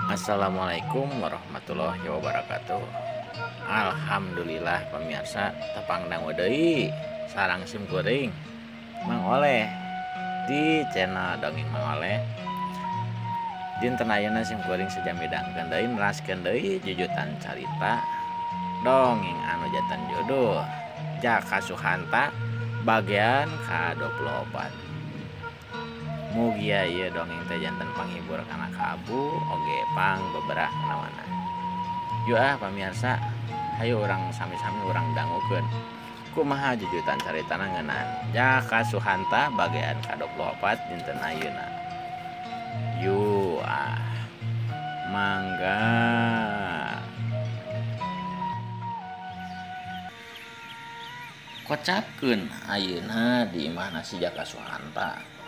Assalamualaikum warahmatullahi wabarakatuh. Alhamdulillah pemirsa tepangdang deui sarang sim kuring Mang Oleh di channel Dongeng Mang Oleh. Dinten ayeuna sim kuring sajamidangkeun deui neraskeun deui jujutan carita dongeng anu janten judul Jaka Suhanta bagian ka-24. Mugia ieu dongeng teh janten panghibur kana kabu oge pang beberapa nawana. Yuk pamirsa, hayu urang sami-sami urang dangukeun kumaha jujutan caritana ngeunaan Jaka Suhanta bagian ka-24 dinten ayeuna. Yuk mangga. Kocapkeun ayeuna di mana si Jaka Suhanta.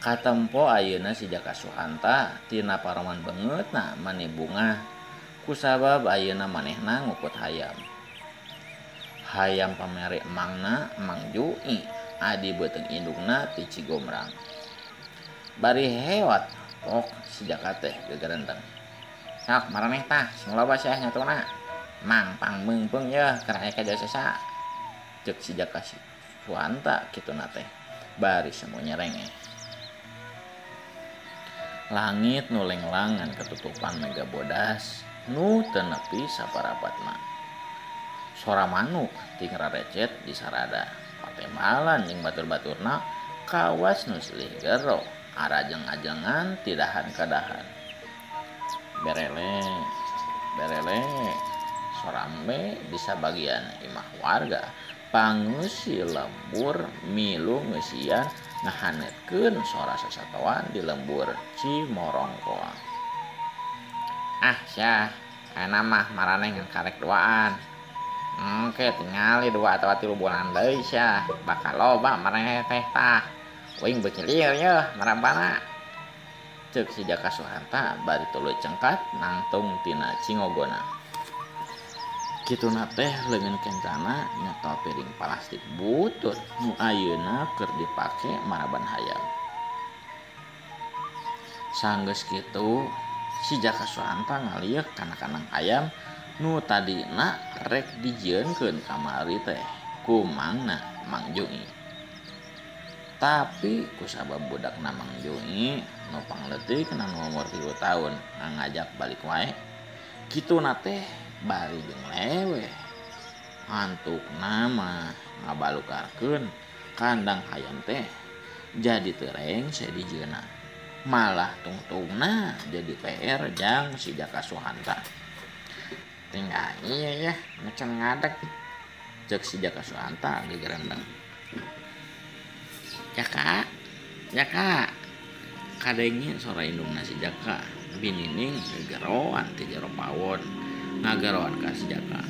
Katempo ayeuna si Jaka Suhanta tina paroman beungeutna mani bunga kusabab ayeuna manehna ngukut hayam. Hayam pamere emangna Mang Jui adi beuteung indungna ti Cigombrang. Bari hewat pok si Jaka teh gegerenteng. Sok maraneh tah sing loba sia nyatuna. Mang pangmeungpeung yeuh keur aya kajasa. Ceuk si Jaka Suhanta kituna teh. Bari semu nyerengeh. Langit nu lenglangan ketutupan mega bodas nu teu nepi saparapatna. Sora manuk ting rarecet di sarada. Patembalan jeung batur-baturna kawas nu silih gero arajeng-ajengan ti dahan ka dahan. Berele sorambe di sabagian imah warga pangusi lembur milu ngeusian ngahanetkeun sora sasatoan di lembur Cimorongkoang. Syah ena mah maraneh ngan karek duaan. Engke tingali 2 atau 3 bulan deui syah bakal loba maraneh teh tah. Uing beucilir yeuh marabana. Ceuk si Jaka Suhanta bari tuluy cengkat nangtung tina cingogona. Kituna teh leungeun kencana nyotol piring plastik butut nu ayeuna keur dipake maraban hayam. Sanggeus kitu si Jaka Suhanta ngalieu kana kandang ayam nu tadina rek dijieunkeun kamari teh ku mangna Mang Jui. Tapi kusabab budakna Mang Jui nu pangleutik na umur 3 taun ngajak balik wae. Kituna teh bari jeung lewe. Antukna mah ngabalukarkeun kandang hayam teh jadi teu rengse dijieunna. Malah tungtungna jadi PR jang si Jaka Suhanta. Tinggal ieu ya macan ngadeg. Ceuk si Jaka Suhanta gegerendeng. Jaka. Kadenge sora indungna si Jaka. Binining gegeroan ti jero pawon. Ngagaroan ka si Jaka.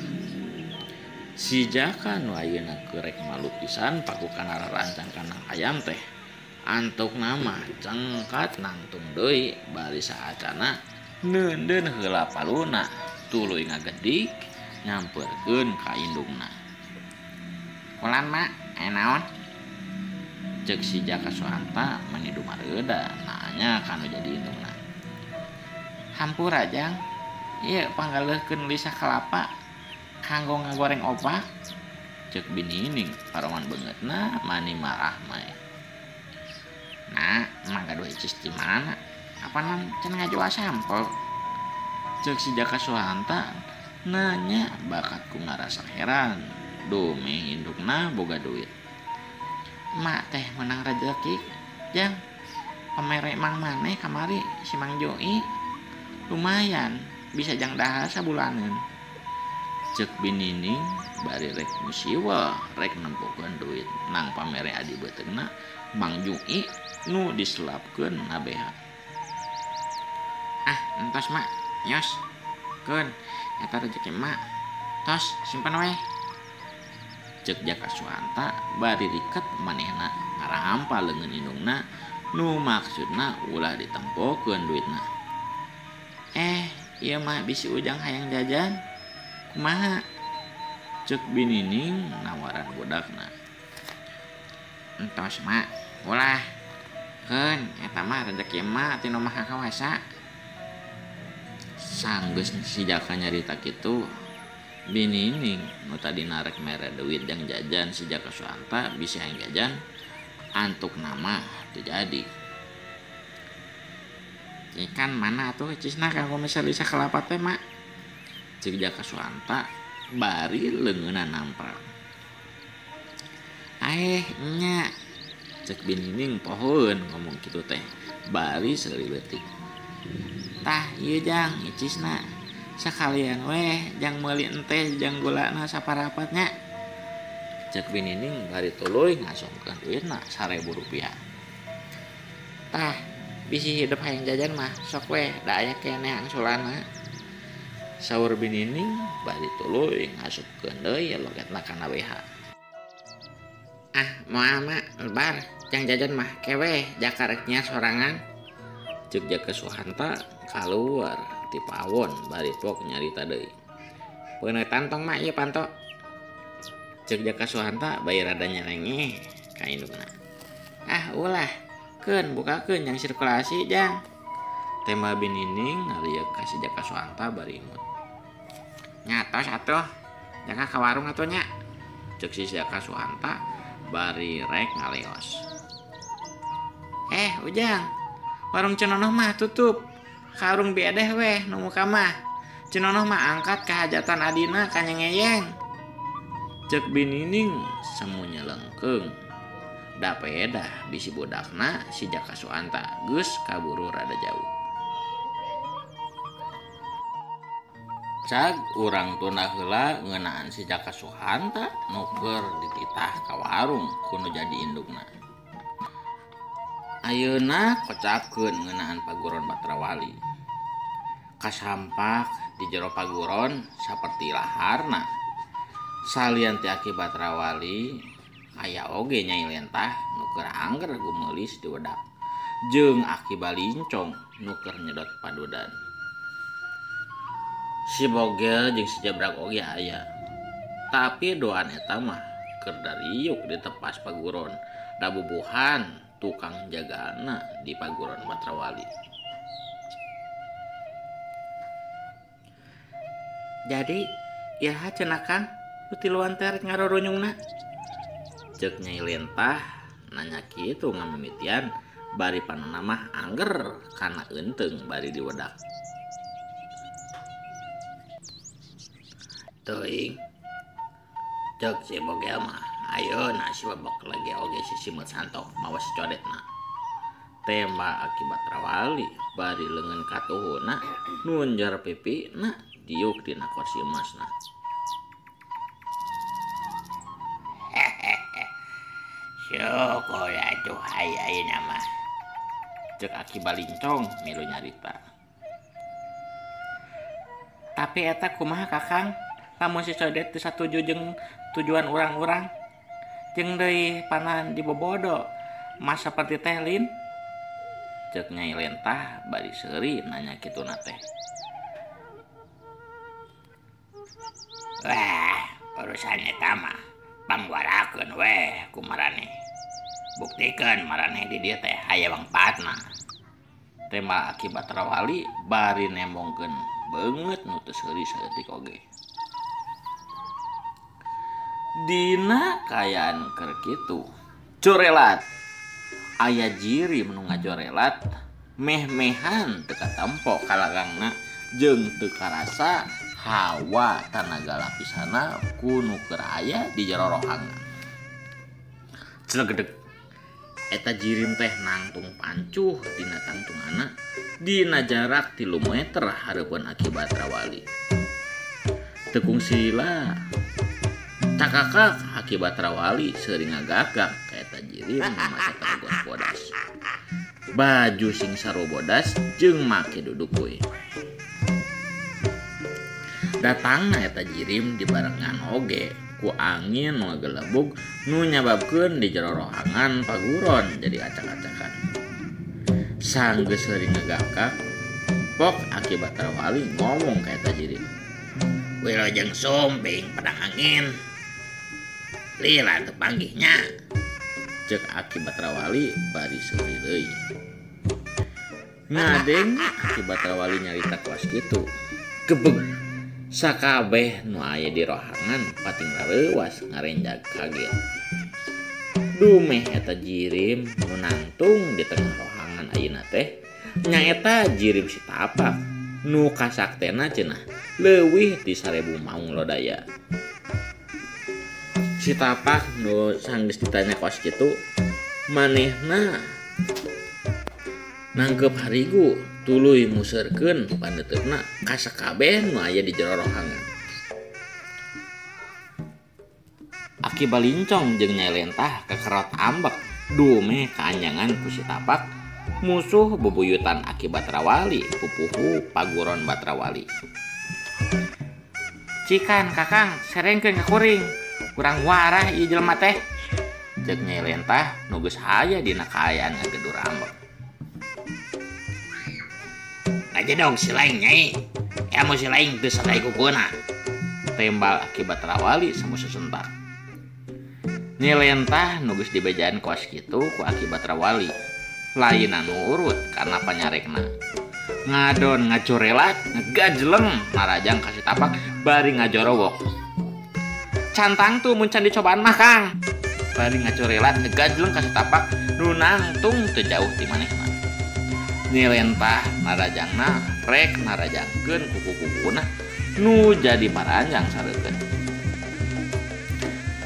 Si Jaka nu ayeuna keurek malu pisan pakukan rarancang kandang ayam teh. Antukna mah cengkat nangtung deui bari saacana neundeun heula paluna tuluy ngagedik nyampeurkeun ka indungna. Kulan mak, naon? Ceuk si Jaka Suhanta mani dumareuda nanya kanu jadi indungna. Hampura jang. Ieu panggaleuhkeun lisah kelapa kanggo ngagoreng obak. Ceuk binining paroman beungeutna mani marah mah. Nah, emang gaduh icis di mana? Apaan can ngajual sampel? Ceuk si Jaka Suhanta nanya bakat ku ngarasa heran. Dumeh indukna boga duit. Mak teh menang rezeki, jang. Pamere mang maneh kamari si Mang Jui. Lumayan, bisa jang dahar sabulaneun. Ceuk binining bari rek musiwa rek nempukeun duit nang pamere adi beuteungna Mang Jui nu diselapkeun nabeha. Entos mak, nyos. Keun, eta rezeki mak. Tos simpen we. Ceuk Jaka Suhanta bari riket manehna ngarahampa leungeun indungna nu maksudna ulah ditempokeun duitna. Ieu mah bisi ujang hayang jajan. Kumaha? Ceuk binining nawaran budakna. Entos mak, ulah. Keun eta mah rezeki mah ti nu maha kawasa. Sanggeus si Jaka nyarita kitu binining nu tadi narek mere duit yang jajan si Jaka Suanta bisa yang jajan antuk nama terjadi. Ikan mana tuh cisna kanggo misal bisa kelapa teh mak. Cik Jaka Suanta bari leungeunna namprak. Nya cek binining pohon ngomong gitu teh bari seuleutik. Tah ieu jang icisna sakalian weh jang meuli ente jang gulana saparapatnya. Cek binining bari tuluy ngasongkeun duitna Rp1.000. Tah bisi hidup hayang jajan mah sok weh da aya keneh angsulana. Saur binining bari tuluy ngasupkeun deui logetna kana WH. Moal mak lebar jang jajan mah kewe jakareknya sorangan. Cek Jaka Suhanta kaluar ti pawon bari pok nyarita deui. Peuneu tantong mak ieu panto. Cek Jaka Suhanta bayi rada nyerengeh ka indungna. Ulah keun bukakeun jang sirkulasi jang. Tema binining ngalieu ka si Jaka Suhanta bari imut. Nyatos atuh jaka ka warung atuh nya. Cek si Jaka Suhanta bari rek ngaleos. Ujang, warung Cenonoh mah tutup. Karung biadeh weh nu muka mah. Cenonoh mah angkat kehajatan adina ka nyengeyeng. Cek binining semuanya lengkeung. Da pedah bisi budakna si Jaka Suhanta geus kaburu rada jauh. Cag urang tunda heula ngeunaan si Jaka Suhanta nuker dititah ka warung kudu jadi indukna. Ayeuna kocapkeun ngeunaan paguron Batrawali. Kasampak di jero paguron saperti laharna. Salian ti Aki Batrawali aya oge Nyai Lentah nuker angger gumelis di wedak. Jeung Aki Balincong nuker nyedot padudan. Si Bogel jeung si Jabrak oge aya. Tapi doan eta mah keur dariuk di tepas paguron da bubuhan tukang jagana di paguron Batrawali. Jadi ya cenah Kang utiluan teh rek ngarurunyungna. Cek Nyai Lentah nanya kitu ngamimitian bari panonna mah angger kana eunteng bari di wedak. Teuing cek si Bogel mah ayeuna si babak lagi oge si Simut Santok mawa si codetna. Tema Aki Batrawali bari leungeun katuhuna nunjar pipina diuk dina kursi emasna. Syukur atuh ayeuna mah. Cek Aki Balincong milu nyarita. Tapi eta kumaha Kakang? Lamun si codet teu satuju jeung tujuan urang-urang. Jeung deui panan dibobodo mas saperti teh Lin. Cek Nyai Lentah bari seuri nanya kituna teh. Wah, urusan eta mah pangwarakeun weh ku marane. Buktikeun marane di dieu teh aya mangpaatna. Tema Aki Batrawali bari nembongkeun beungeut nu teu seuri saeutik oge. Dina kayaan keur kitu corelat aya jirim nu ngajorelat meh-mehan teu katempo kalagangna jeung teu karasa hawa tanaga lapisana ku nu keur aya di jero rohangan. Clegedeg eta jirim teh nangtung pancuh dina tangtungana dina jarak 3 meter hareupeun Aki Batrawali. Teu kungsila cakakak Aki Batrawali seuring ngagagak ka eta jirim mamaca terugon bodas. Baju sing saru bodas jeung make duduk we. Datangna eta jirim dibarengan oge ku angin nu ngagelebug nu nyababkeun di jero rohangan paguron jadi acak-acakan. Sanggeus seuring ngagagak pok Aki Batrawali ngomong ka eta jirim. Wilujeng sumping pedang angin. Lila teu panggihnya. Cek Aki Batrawali bari seuri deui. ngadeng akibat Batrawali nyarita kuas gitu. Gebeg sakabeh nu aya di rohangan pating lareuwas ngarenjag kaget. Dumeh eta jirim nu nangtung di tengah rohangan ayeuna teh nyaeta jirim si Tapak nu kasaktena cenah leuwih ti 1000 maung lodaya. Si Tapak nu sanggeus ditanya kuas kitu manehna nangkep harigu tuluy museurkeun paneuteupna ka sakabeh nu aya di jero rohangan. Aki balincong jeung Nyai Lentah kekerot ambek dumeh kaanjangan ku si Tapak musuh bebuyutan Aki Batrawali pupuhu paguron Batrawali. Cikan kakang serengkeun ka kuring kurang warah ieu jelema teh, ceuk Nyai Lentah nu geus aya dina kaayaan ngagedur ambek. Aja dong si lain Nyai, emu si lain teu sadaya kukueuna, tembal Aki Batrawali samu sesentak. Nyai Lentah nu geus dibejaan kuas kitu ku Aki Batrawali lain anu urut karena panyarekna ngadon ngacorelat ngagajleng narajang ka si Tapak bari ngajorowok. Cantang tuh mun can dicobaan mah Kang, bari ngacorelat ngagajleng ka si Tapak nu nangtung teu jauh ti manehna. Nyai Lentah narajangna rek narajangkeun kuku-kukuna nu jadi paranjang sareukeun.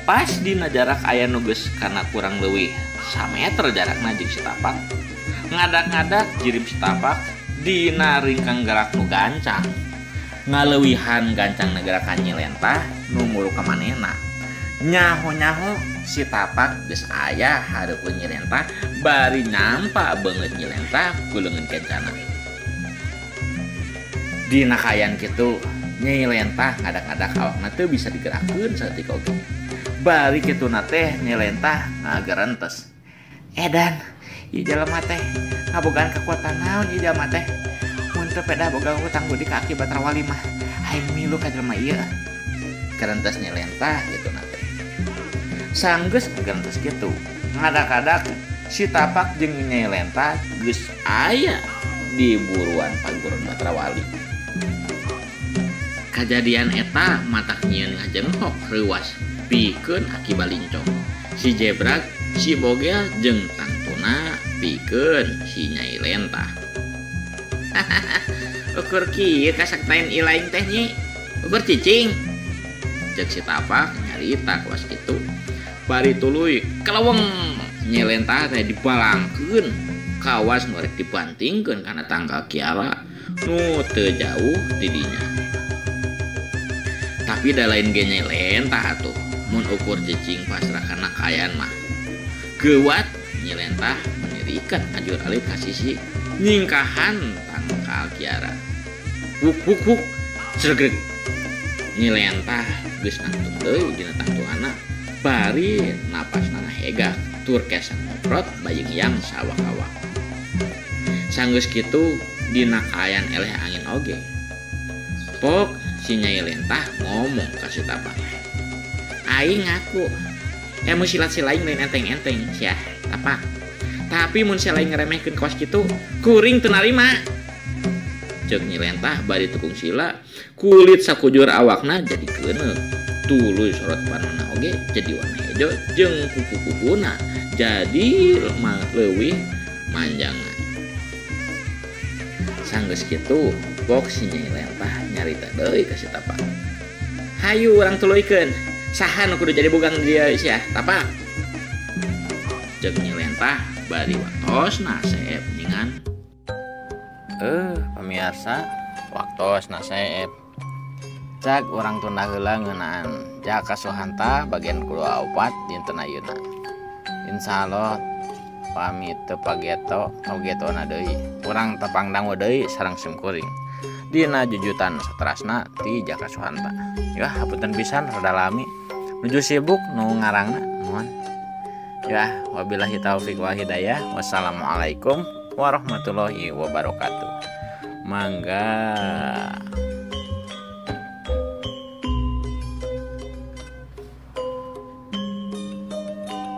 Pas dina jarak aya nu geus kana kurang leuwih 1 meter jarakna jeung si Tapak, ngadak-ngadak jirim si Tapak dina ringkang gerak nu gancang. Ngaleuwihan gancang negara ka Nyai Lentah nu mulu ka manehna. Nyaho-nyaho si Tapak geus aya hareupeun Nyai Lentah bari nampa beungeut Nyai Lentah ku leungeun kencana. Dina kaayaan kitu Nyai Lentah ngadak-ngadak awakna teu bisa digerakkeun saeutik oge. Bari kituna teh Nyai Lentah ngagarentes. Edan, ieu jelema teh ngabogaan kekuatan naon ieu jelema teh? Mun teu peda boga hutang budi ka Aki Batrawali mah aing milu ka jelema ieu. Garentes Nyai Lentah kituna teh. Sanggeus garentes kitu, ngadak-ngadak si Tapak jeung Nyai Lentah geus aya di buruan paguron Batrawali. Kajadian eta matak nyieun ngajenghok reuas pikeun Aki balincong, si Jebrag, si Bogel jeung tangtuna pikeun si Nyai Lentah. Ukur kieu kasaktaen ilaing teh Nyi, ukur cicing, ceuk si Tapak nyarita kuas kitu. Bari tuluy keleweng Nyai Lentah teh dibalangkeun kawas nu rek dibantingkeun kana tangga kiara nu teu jauh ti dinya. Tapi da lain ge Nyai Lentah atuh mun ukur cicing pasrah kana kaayaan mah. Geuwat Nyai Lentah menirikan ajur alih ka sisi nyingkahan tangkal kiara. Huk huk huk sregreg. Nyai Lentah geus nangtung deui dina tangtuanna bari napasna ngahegah tur kesa ngoprot bayeung yang sawak-awak. Sanggeus kitu dina kaayaan eleh angin oge. Pok si Nyai Lentah ngomong ka si Tapak. Aing ngaku emu silat si lain lain enteng-enteng sia Tapak. Tapi mun si lain ngeremehkeun kaos kitu kuring teu narima. Ceuk Nyai Lentah bari tukung sila kulit sakujur awakna jadi keuneuk. Tuluy sorot panonna oge jadi warna hejo jeung kuku-kukuna jadi leuwih manjangan. Sanggeus kitu pok si Nyai Lentah nyarita deui ka si Tapak. Hayu urang tuluykeun, saha nu kudu jadi bogang dia sia Tapak? Ceuk Nyai Lentah bari waktosna saeb ningan. Pemirsa, waktosna saeb. Cak urang tunda heula ngeunaan Jaka Suhanta bagian 24 dinten ayeuna. Insyaallah pamit teu pageto ogetona deui. Urang tepangdang deui sareng simkuring. Dina jujutan saterasna ti Jaka Suhanta. Ya hapunten pisan rada lami. Nuju sibuk nu ngarangna nuhun. Ya wabillahi taufik wal hidayah. Wassalamualaikum warahmatullahi wabarakatuh. Mangga.